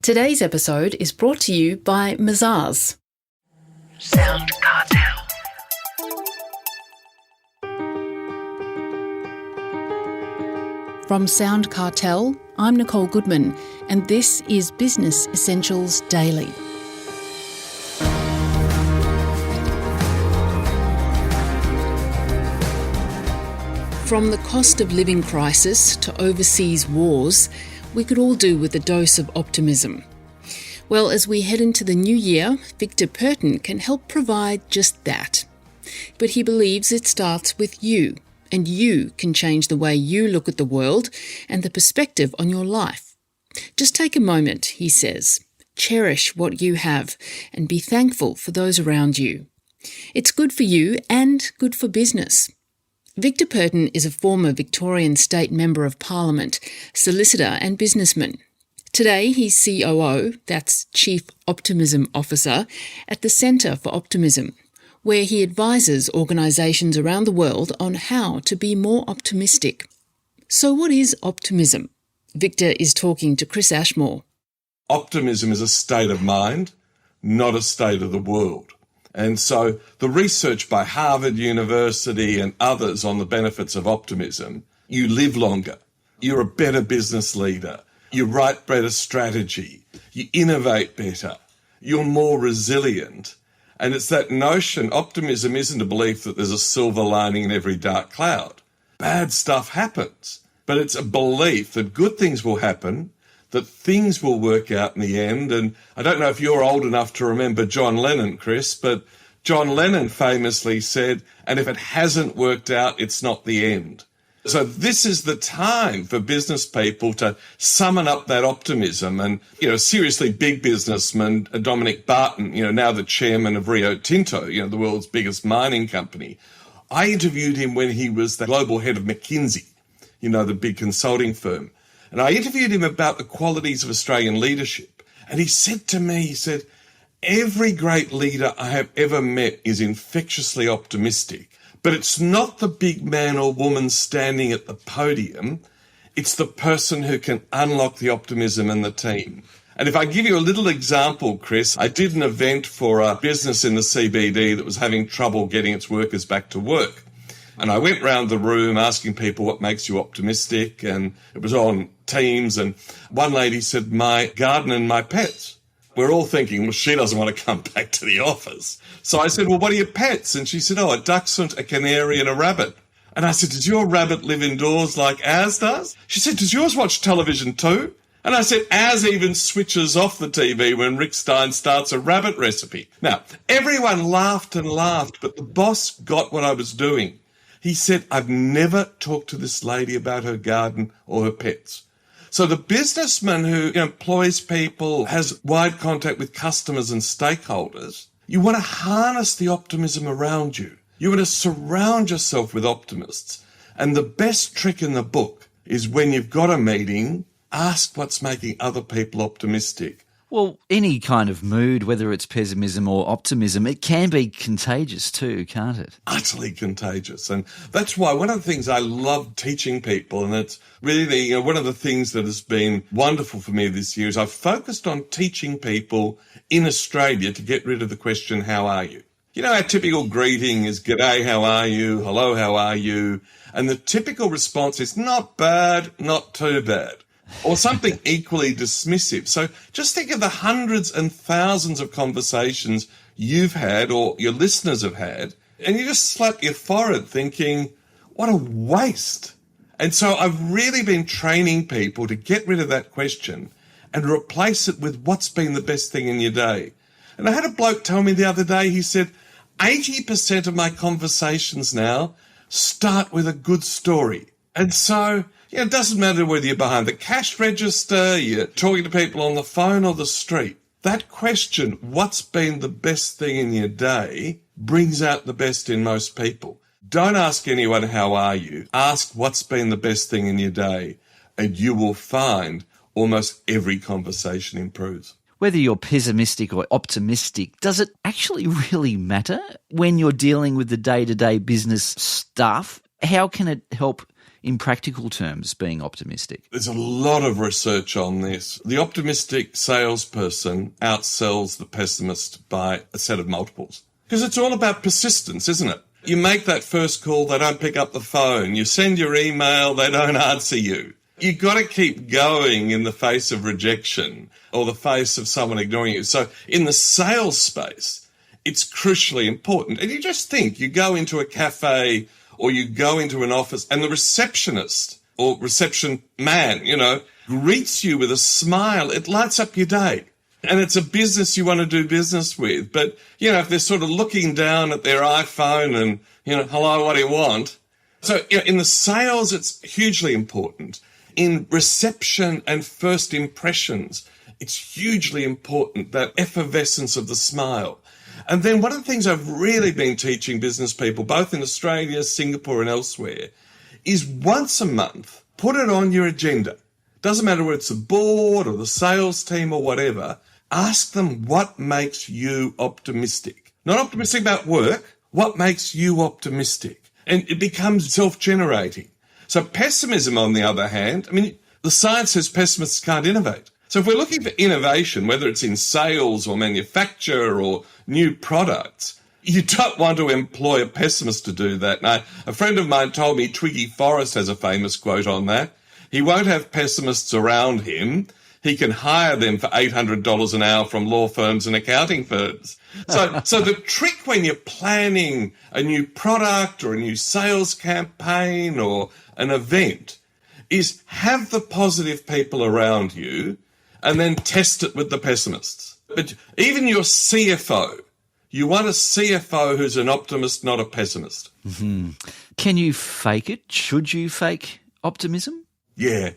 Today's episode is brought to you by Mazars. SoundCartel. From SoundCartel, I'm Nicole Goodman, and this is Business Essentials Daily. From the cost of living crisis to overseas wars, we could all do with a dose of optimism. Well, as we head into the new year, Victor Perton can help provide just that. But he believes it starts with you, and you can change the way you look at the world and the perspective on your life. Just take a moment, he says. Cherish what you have and be thankful for those around you. It's good for you and good for business. Victor Perton is a former Victorian State Member of Parliament, solicitor and businessman. Today he's COO, that's Chief Optimism Officer, at the Centre for Optimism, where he advises organisations around the world on how to be more optimistic. So what is optimism? Victor is talking to Chris Ashmore. Optimism is a state of mind, not a state of the world. And so the research by Harvard University and others on the benefits of optimism, you live longer, you're a better business leader, you write better strategy, you innovate better, you're more resilient. And it's that notion, optimism isn't a belief that there's a silver lining in every dark cloud. Bad stuff happens, but it's a belief that good things will happen, that things will work out in the end. And I don't know if you're old enough to remember John Lennon, Chris, but John Lennon famously said, and if it hasn't worked out, it's not the end. So this is the time for business people to summon up that optimism. And, seriously big businessman, Dominic Barton, now the chairman of Rio Tinto, the world's biggest mining company. I interviewed him when he was the global head of McKinsey, the big consulting firm. And I interviewed him about the qualities of Australian leadership. And he said to me, every great leader I have ever met is infectiously optimistic. But it's not the big man or woman standing at the podium. It's the person who can unlock the optimism in the team. And if I give you a little example, Chris, I did an event for a business in the CBD that was having trouble getting its workers back to work. And I went round the room asking people what makes you optimistic, and it was on Teams. And one lady said, my garden and my pets. We're all thinking, well, she doesn't want to come back to the office. So I said, well, what are your pets? And she said, a dachshund, a canary and a rabbit. And I said, does your rabbit live indoors like ours does? She said, does yours watch television too? And I said, ours even switches off the TV when Rick Stein starts a rabbit recipe. Now, everyone laughed and laughed, but the boss got what I was doing. He said, I've never talked to this lady about her garden or her pets. So the businessman who employs people, has wide contact with customers and stakeholders, you want to harness the optimism around you. You want to surround yourself with optimists. And the best trick in the book is when you've got a meeting, ask what's making other people optimistic. Well, any kind of mood, whether it's pessimism or optimism, it can be contagious too, can't it? Utterly contagious. And that's why one of the things I love teaching people, and it's really one of the things that has been wonderful for me this year, is I've focused on teaching people in Australia to get rid of the question, how are you? Our typical greeting is, g'day, how are you? Hello, how are you? And the typical response is, not bad, not too bad. Or something equally dismissive. So just think of the hundreds and thousands of conversations you've had or your listeners have had, and you just slap your forehead thinking, what a waste. And so I've really been training people to get rid of that question and replace it with what's been the best thing in your day. And I had a bloke tell me the other day, he said, 80% of my conversations now start with a good story. And so it doesn't matter whether you're behind the cash register, you're talking to people on the phone or the street. That question, what's been the best thing in your day, brings out the best in most people. Don't ask anyone, how are you? Ask what's been the best thing in your day, and you will find almost every conversation improves. Whether you're pessimistic or optimistic, does it actually really matter when you're dealing with the day-to-day business stuff? How can it help in practical terms, being optimistic? There's a lot of research on this. The optimistic salesperson outsells the pessimist by a set of multiples. Because it's all about persistence, isn't it? You make that first call, they don't pick up the phone. You send your email, they don't answer you. You've got to keep going in the face of rejection or the face of someone ignoring you. So in the sales space, it's crucially important. And you just think, you go into a cafe or you go into an office and the receptionist or reception man, greets you with a smile. It lights up your day. And it's a business you want to do business with. But, if they're sort of looking down at their iPhone and, hello, what do you want? So in the sales, it's hugely important. In reception and first impressions, it's hugely important, that effervescence of the smile. And then one of the things I've really been teaching business people, both in Australia, Singapore and elsewhere, is once a month, put it on your agenda. Doesn't matter whether it's the board or the sales team or whatever, ask them what makes you optimistic. Not optimistic about work, what makes you optimistic? And it becomes self-generating. So pessimism, on the other hand, the science says pessimists can't innovate. So if we're looking for innovation, whether it's in sales or manufacture or new products, you don't want to employ a pessimist to do that. Now, a friend of mine told me Twiggy Forrest has a famous quote on that. He won't have pessimists around him. He can hire them for $800 an hour from law firms and accounting firms. So the trick when you're planning a new product or a new sales campaign or an event is have the positive people around you and then test it with the pessimists. But even your CFO, you want a CFO who's an optimist, not a pessimist. Mm-hmm. Can you fake it? Should you fake optimism? Yeah.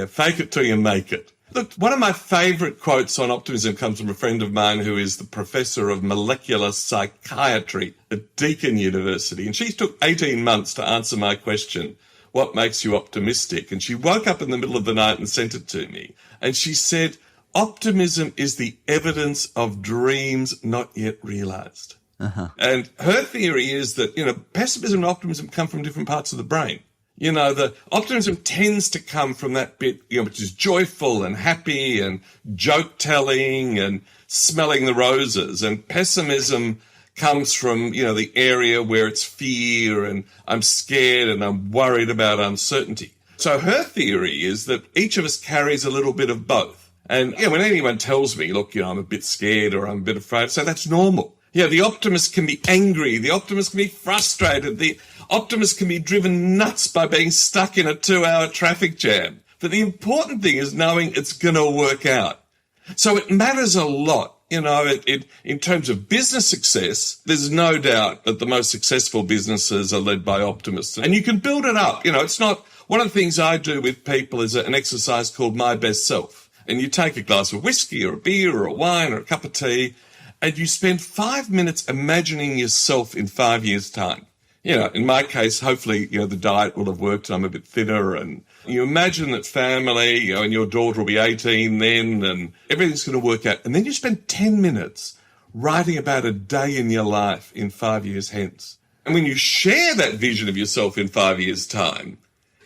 Fake it till you make it. Look, one of my favourite quotes on optimism comes from a friend of mine who is the professor of molecular psychiatry at Deakin University. And she took 18 months to answer my question, what makes you optimistic? And she woke up in the middle of the night and sent it to me. And she said, optimism is the evidence of dreams not yet realised. Uh-huh. And her theory is that, pessimism and optimism come from different parts of the brain. The optimism tends to come from that bit, which is joyful and happy and joke-telling and smelling the roses. And pessimism comes from, the area where it's fear and I'm scared and I'm worried about uncertainty. So her theory is that each of us carries a little bit of both. And, when anyone tells me, look, I'm a bit scared or I'm a bit afraid, so that's normal. The optimist can be angry. The optimist can be frustrated. The optimist can be driven nuts by being stuck in a 2-hour traffic jam. But the important thing is knowing it's going to work out. So it matters a lot. In terms of business success, there's no doubt that the most successful businesses are led by optimists. And you can build it up. It's not, one of the things I do with people is an exercise called My Best Self. And you take a glass of whiskey or a beer or a wine or a cup of tea, and you spend 5 minutes imagining yourself in 5 years' time. In my case, hopefully, the diet will have worked and I'm a bit thinner, and you imagine that family, and your daughter will be 18 then, and everything's going to work out. And then you spend 10 minutes writing about a day in your life in 5 years hence. And when you share that vision of yourself in 5 years' time,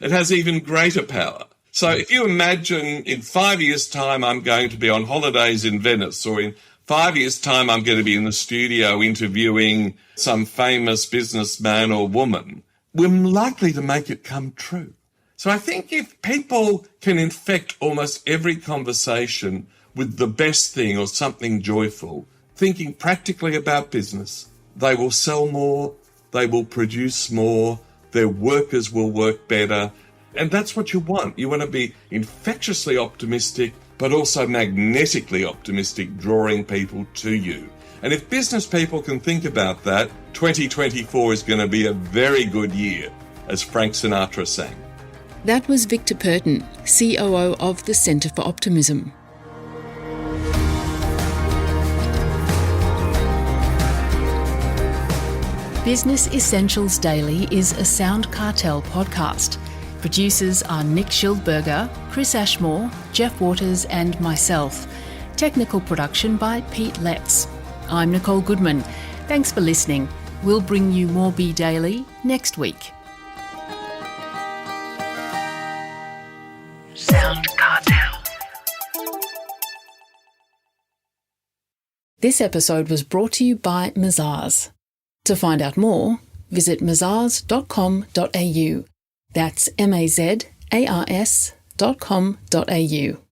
it has even greater power. So if you imagine in 5 years' time I'm going to be on holidays in Venice, or in 5 years' time I'm going to be in the studio interviewing some famous businessman or woman, we're likely to make it come true. So I think if people can infect almost every conversation with the best thing or something joyful, thinking practically about business, they will sell more, they will produce more, their workers will work better. And that's what you want. You want to be infectiously optimistic, but also magnetically optimistic, drawing people to you. And if business people can think about that, 2024 is going to be a very good year, as Frank Sinatra sang. That was Victor Perton, COO of the Centre for Optimism. Business Essentials Daily is a SoundCartel podcast. Producers are Nick Schildberger, Chris Ashmore, Jeff Waters and myself. Technical production by Pete Letts. I'm Nicole Goodman. Thanks for listening. We'll bring you more Be Daily next week. This episode was brought to you by Mazars. To find out more, visit mazars.com.au. That's mazars.com.au.